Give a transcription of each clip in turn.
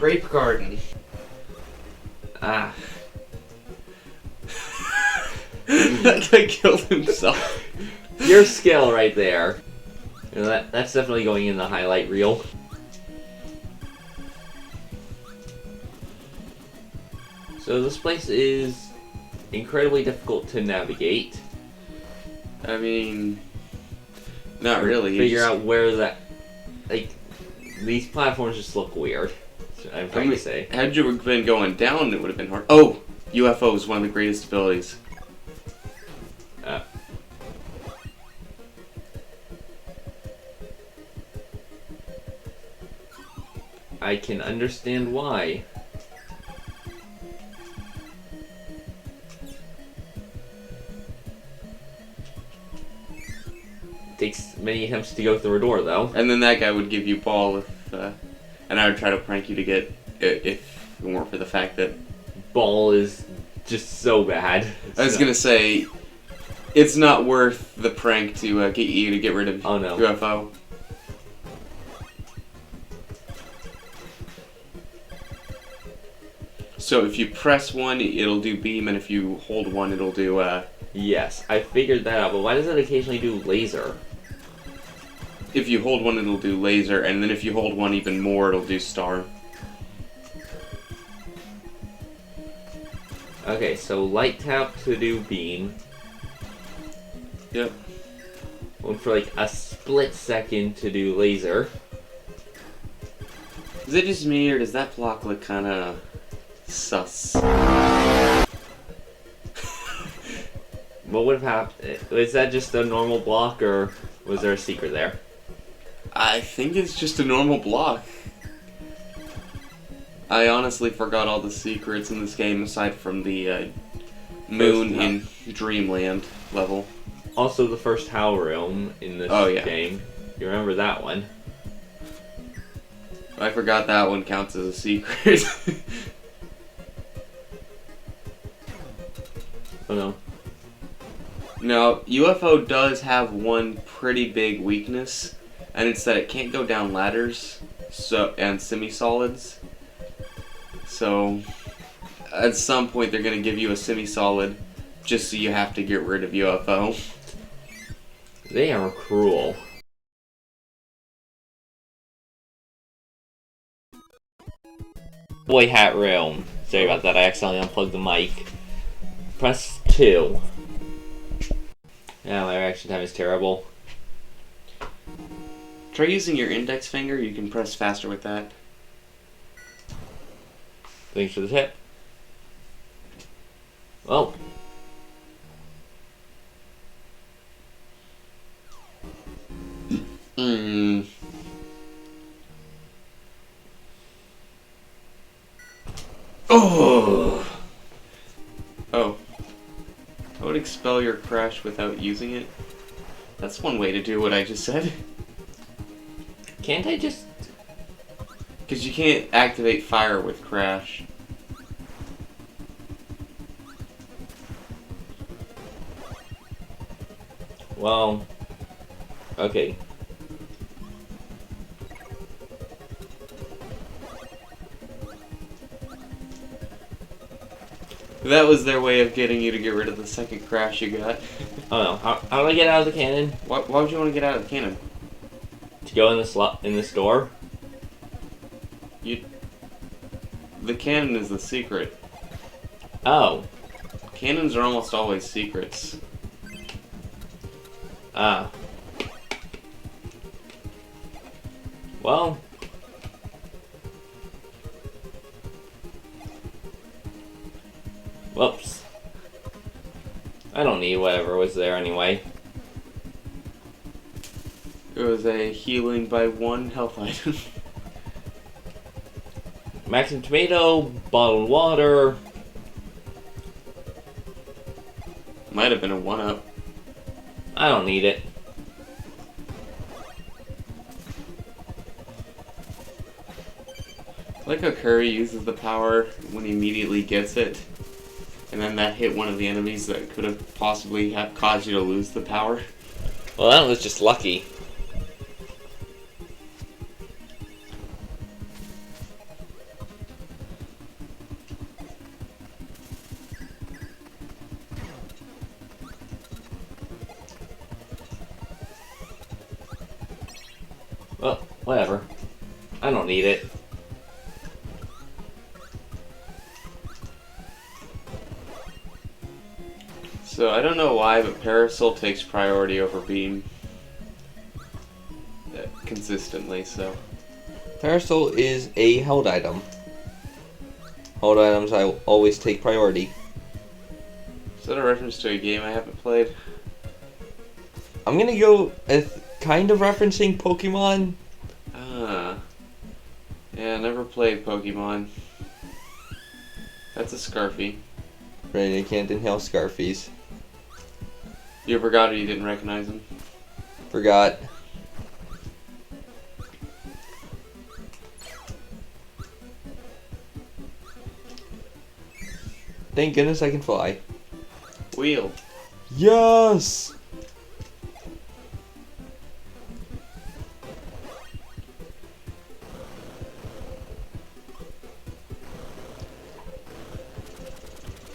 grape garden. Ah. That guy killed himself. Your skill right there. You know, that's definitely going in the highlight reel. So this place is incredibly difficult to navigate. I mean, not really. Figure out where that, like, these platforms just look weird. I'm trying to say. Had you been going down, it would have been hard. Oh, UFO is one of the greatest abilities. I can understand why. Takes many attempts to go through a door, though. And then that guy would give you ball if, and I would try to prank you to get it if it weren't for the fact that ball is just so bad. I was gonna say, it's not worth the prank to get you to get rid of UFO. So if you press one, it'll do beam, and if you hold one, it'll do, Yes, I figured that out, but why does it occasionally do laser? If you hold one, it'll do laser, and then if you hold one even more, it'll do star. Okay, so light tap to do beam. Yep. One for like a split second to do laser. Is it just me, or does that block look kinda sus? What would have happened? Was that just a normal block, or was there a secret there? I think it's just a normal block. I honestly forgot all the secrets in this game, aside from the moon in Dreamland level. Also, the first Howl Realm in this game. You remember that one? I forgot that one counts as a secret. Oh no. Now, UFO does have one pretty big weakness, and it's that it can't go down ladders and semi-solids. So, at some point they're going to give you a semi-solid just so you have to get rid of UFO. They are cruel. Boy Hat Realm. Sorry about that, I accidentally unplugged the mic. Press 2. Yeah, my reaction time is terrible. Try using your index finger, you can press faster with that. Thanks for the tip. Well. Oh! Oh. I would expel your crash without using it. That's one way to do what I just said. Can't I just... Because you can't activate fire with crash. Well... Okay. That was their way of getting you to get rid of the second crash you got. Oh no, how do I get out of the cannon? Why would you want to get out of the cannon? To go in the slot in this door? The cannon is the secret. Oh. Cannons are almost always secrets. Ah. Well. Whoops. I don't need whatever was there anyway. It was a healing by 1 health item. Maximum tomato, bottled water. Might have been a 1-up. I don't need it. I like how Curry uses the power when he immediately gets it, and then that hit one of the enemies that could have possibly caused you to lose the power. Well, that was just lucky. Whatever. I don't need it. So I don't know why, but Parasol takes priority over Beam. Consistently, so. Parasol is a held item. Held items I always take priority. Is that a reference to a game I haven't played? I'm gonna go with kind of referencing Pokemon. Yeah, I never played Pokemon. That's a Scarfy. Right, I can't inhale Scarfies. You forgot or you didn't recognize him? Forgot. Thank goodness I can fly. Wheel. Yes!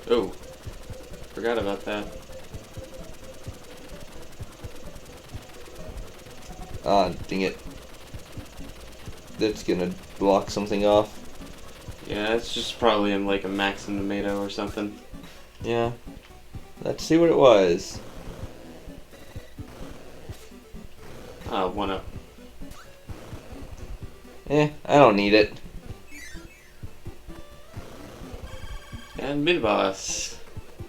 Oh, forgot about that. Ah, dang it. That's gonna block something off. Yeah, it's just probably in like a Maxim tomato or something. Yeah. Let's see what it was. Ah, 1-up. I don't need it. And mid-boss.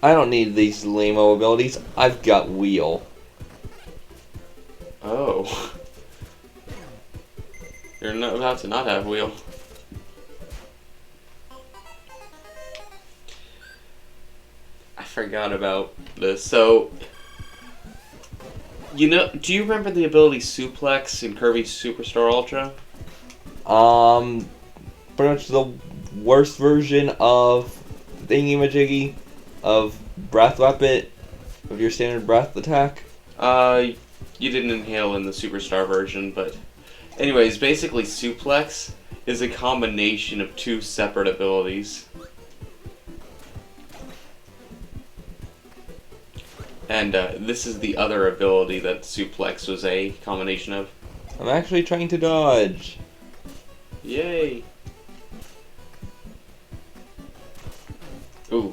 I don't need these lame-o abilities. I've got Wheel. Oh. You're not about to not have wheel. I forgot about this. So, you know, do you remember the ability Suplex in Kirby's Superstar Ultra? Pretty much the worst version of Thingy-majiggy, of Breath Weapon, of your standard breath attack. You didn't inhale in the Superstar version, but anyways, basically Suplex is a combination of two separate abilities. And this is the other ability that Suplex was a combination of. I'm actually trying to dodge. Yay! Ooh.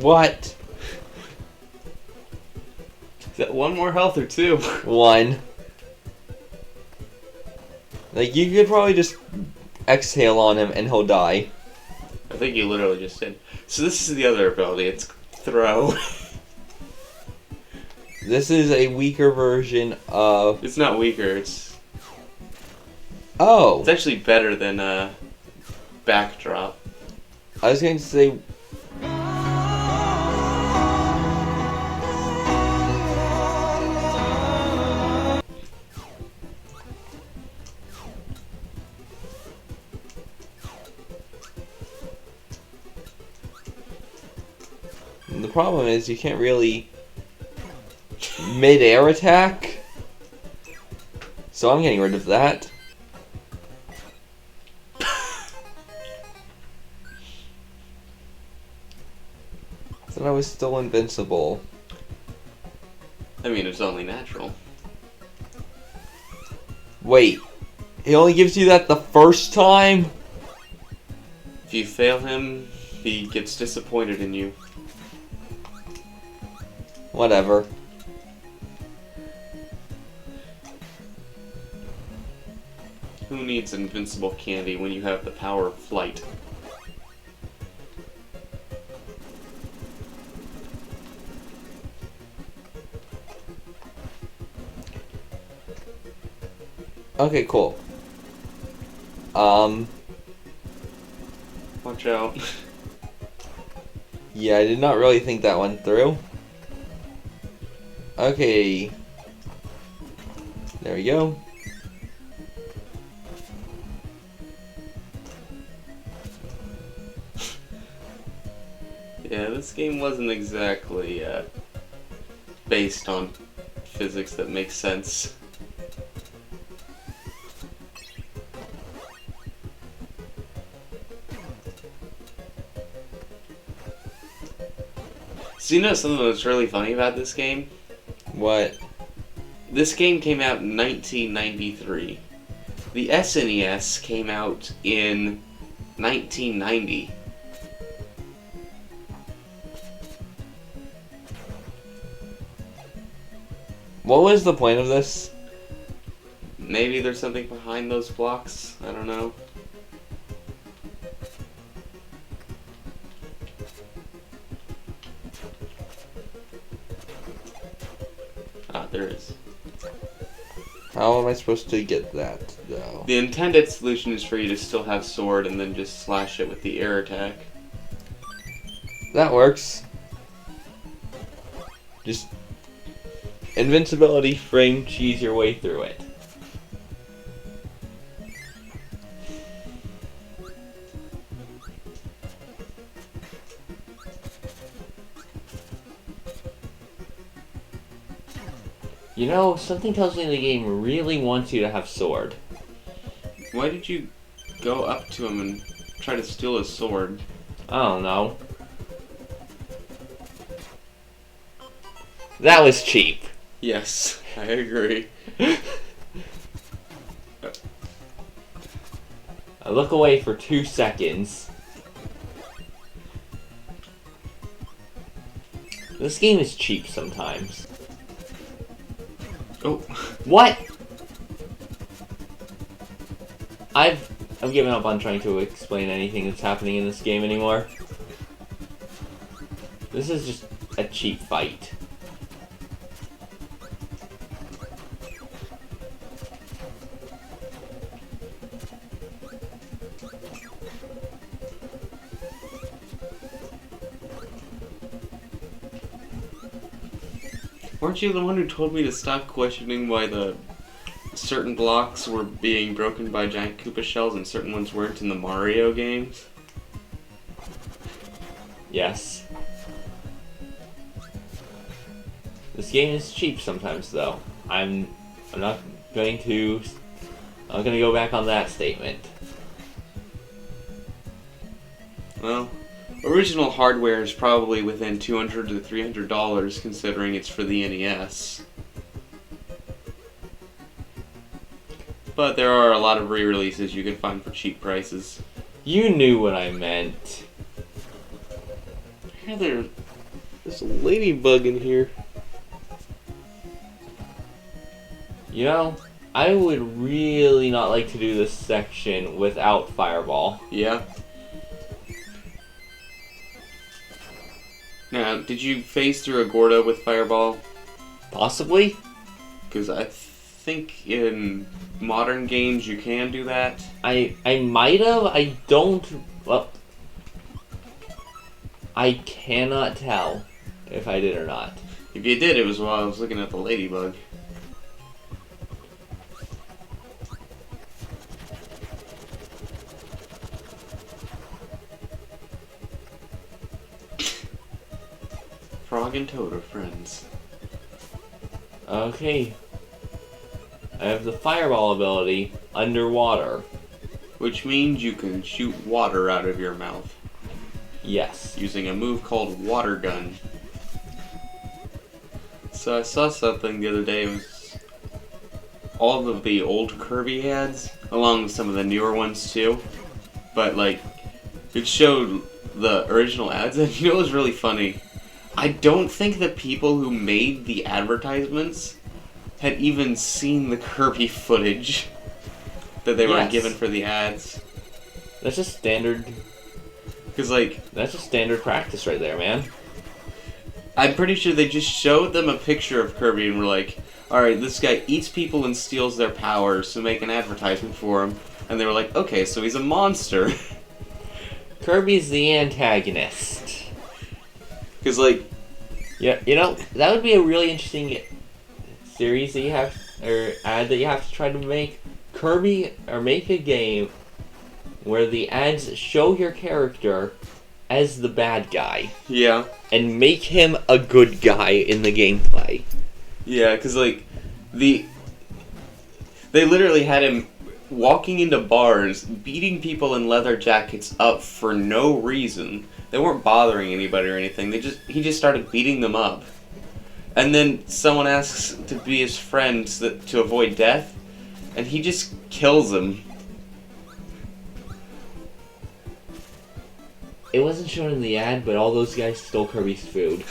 What? Is that one more health or two? One. Like, you could probably just exhale on him and he'll die. I think you literally just did. So this is the other ability. It's throw. This is a weaker version of... It's not weaker. It's Oh! actually better than backdrop. I was going to say... The problem is you can't really mid-air attack. So I'm getting rid of that. Thought I was still invincible. I mean, it's only natural. Wait, he only gives you that the first time? If you fail him, he gets disappointed in you. Whatever. Who needs invincible candy when you have the power of flight? Okay, cool. Watch out. Yeah, I did not really think that one through. Okay. There we go. Yeah, this game wasn't exactly based on physics that makes sense. So you know something that's really funny about this game? What? This game came out in 1993. The SNES came out in 1990. What was the point of this? Maybe there's something behind those blocks. I don't know. Ah, there is. How am I supposed to get that, though? The intended solution is for you to still have sword and then just slash it with the air attack. That works. Just Invincibility, frame, cheese your way through it. You know, something tells me the game really wants you to have sword. Why did you go up to him and try to steal his sword? I don't know. That was cheap. Yes, I agree. I look away for 2 seconds. This game is cheap sometimes. Oh, What? I've given up on trying to explain anything that's happening in this game anymore. This is just a cheap fight. weren't you the one who told me to stop questioning why the certain blocks were being broken by giant Koopa shells and certain ones weren't in the Mario games? Yes. This game is cheap sometimes, though. I'm not going to go back on that statement. Well, original hardware is probably within $200 to $300 considering it's for the NES. But there are a lot of re-releases you can find for cheap prices. You knew what I meant. Yeah, there's a ladybug in here. You know, I would really not like to do this section without Fireball. Yeah. Now, did you phase through a Gordo with Fireball? Possibly? Because I think in modern games you can do that. I might have. I don't. Well, I cannot tell if I did or not. If you did, it was while I was looking at the ladybug. Frog and Toad are friends. Okay. I have the Fireball ability underwater. Which means you can shoot water out of your mouth Yes. using a move called Water Gun. So I saw something the other day. It was all of the old Kirby ads, along with some of the newer ones too. But like, it showed the original ads, and you know what was really funny? I don't think the people who made the advertisements had even seen the Kirby footage that they were Yes. given for the ads. That's just standard. Because like, That's just standard practice right there, man. I'm pretty sure they just showed them a picture of Kirby and were like, alright, this guy eats people and steals their powers, so make an advertisement for him. And they were like, okay, so he's a monster. Kirby's the antagonist. Because, like, Yeah, you know, that would be a really interesting series that you have, or ad that you have to try to make. Kirby, or make a game where the ads show your character as the bad guy yeah. and make him a good guy in the gameplay. Yeah, because, like, they literally had him walking into bars, beating people in leather jackets up for no reason. They weren't bothering anybody or anything. He just started beating them up. And then someone asks to be his friend to avoid death, and he just kills him. It wasn't shown in the ad, but all those guys stole Kirby's food.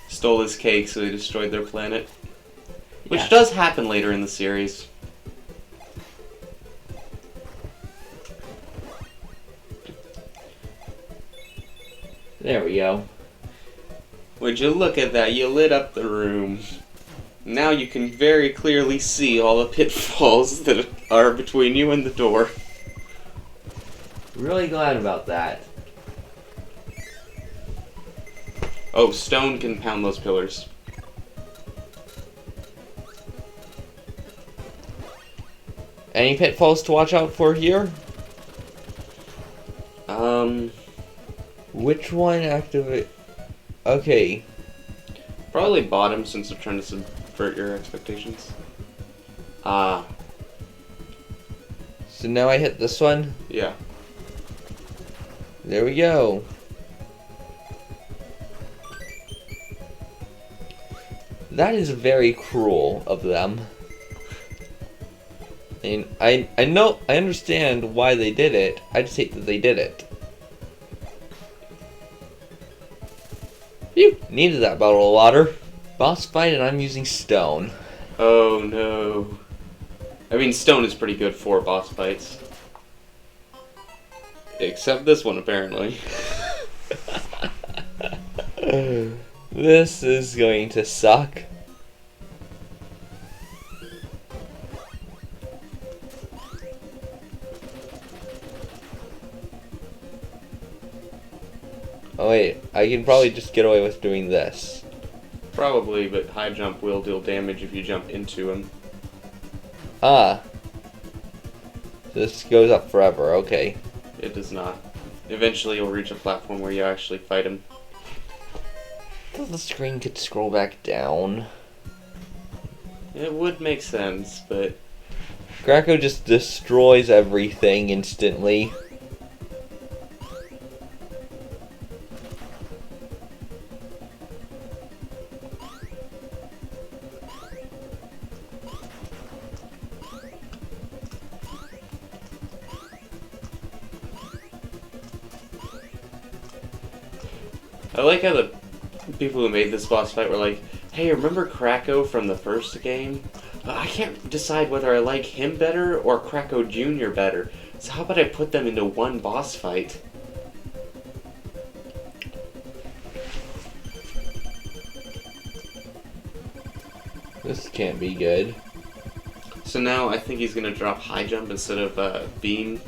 Stole his cake, so they destroyed their planet. Which Yeah. does happen later in the series. There we go. Would you look at that? You lit up the room. Now you can very clearly see all the pitfalls that are between you and the door. Really glad about that. Oh, stone can pound those pillars. Any pitfalls to watch out for here? Which one activate? Okay. Probably bottom, since they're trying to subvert your expectations. Ah, So now I hit this one. yeah. There we go. That is very cruel of them. And I know, I understand why they did it. I just hate that they did it. Phew, needed that bottle of water. Boss fight and I'm using stone. Oh no. I mean, stone is pretty good for boss fights. Except this one, apparently. This is going to suck. Oh wait, I can probably just get away with doing this. Probably, but high jump will deal damage if you jump into him. Ah. This goes up forever, okay. It does not. Eventually you'll reach a platform where you actually fight him. So the screen could scroll back down. It would make sense, but Greco just destroys everything instantly. I like how the people who made this boss fight were like, hey, remember Kracko from the first game? I can't decide whether I like him better or Kracko Jr. better. So how about I put them into one boss fight? This can't be good. So now I think he's gonna drop high jump instead of beam.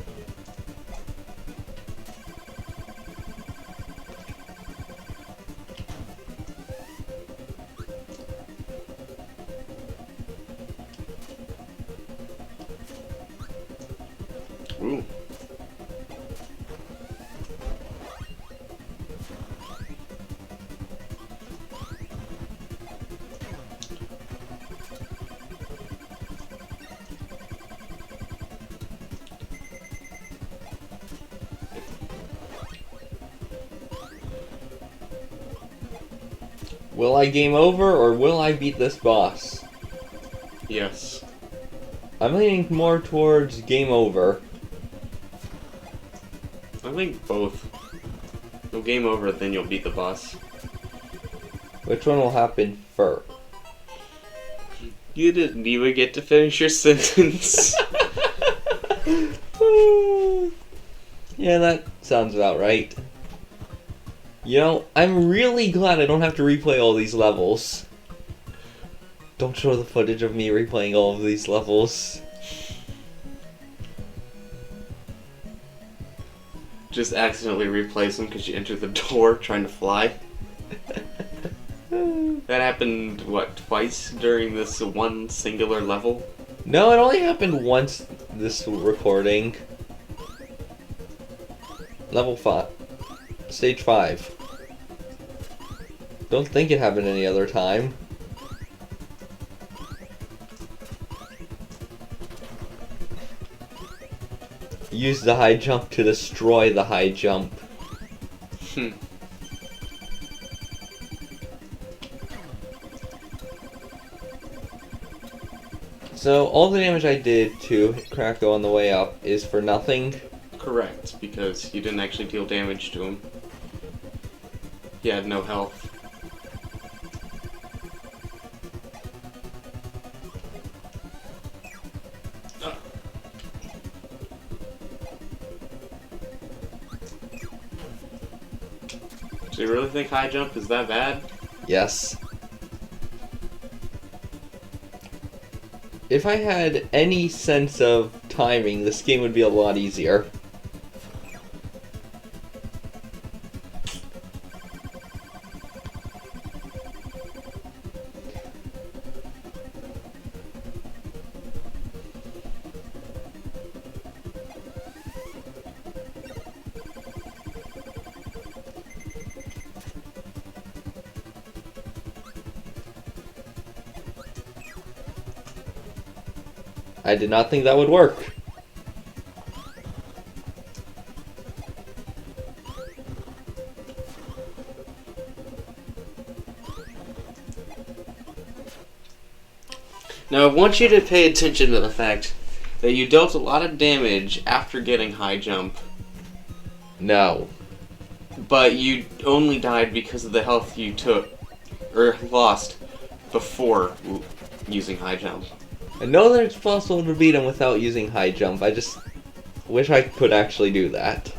Ooh. Will I game over or will I beat this boss? Yes. I'm leaning more towards game over. I think both. You'll game over, then you'll beat the boss. Which one will happen first? You didn't even get to finish your sentence. Yeah, that sounds about right. You know, I'm really glad I don't have to replay all these levels. Don't show the footage of me replaying all of these levels. Just accidentally replace them because you entered the door trying to fly. That happened, what, twice during this one singular level? No, it only happened once this recording. Level 5. Stage 5. Don't think it happened any other time. use the high jump to destroy the high jump. So all the damage I did to Kracko on the way up is for nothing? Correct, because you didn't actually deal damage to him. He had no health. Do you really think high jump is that bad? Yes. If I had any sense of timing, this game would be a lot easier. I did not think that would work. Now, I want you to pay attention to the fact that you dealt a lot of damage after getting high jump, No. but you only died because of the health you took, or lost, before using high jump. I know that it's possible to beat him without using high jump, I just wish I could actually do that.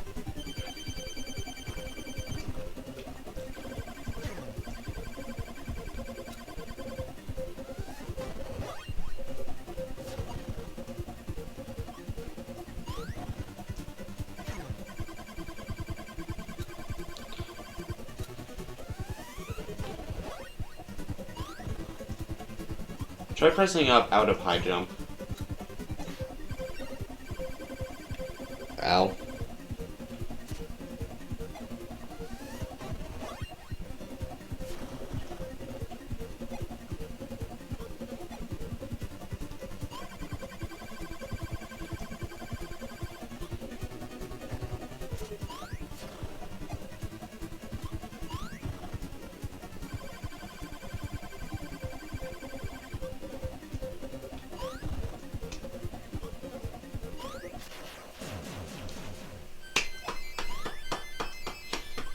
Try pressing up out of high jump. Ow.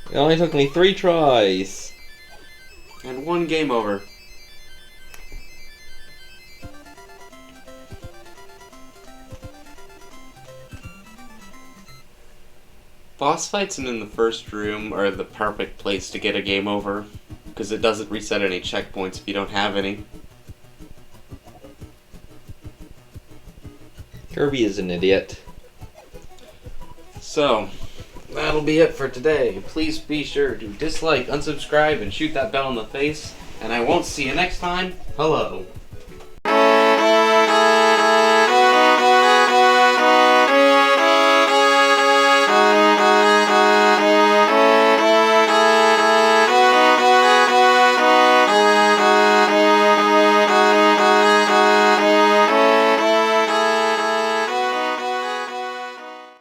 It only took me 3 tries. And one game over. Boss fights in the first room are the perfect place to get a game over, because it doesn't reset any checkpoints if you don't have any. Kirby is an idiot. So, that'll be it for today. Please be sure to dislike, unsubscribe, and shoot that bell in the face. And I won't see you next time. Hello.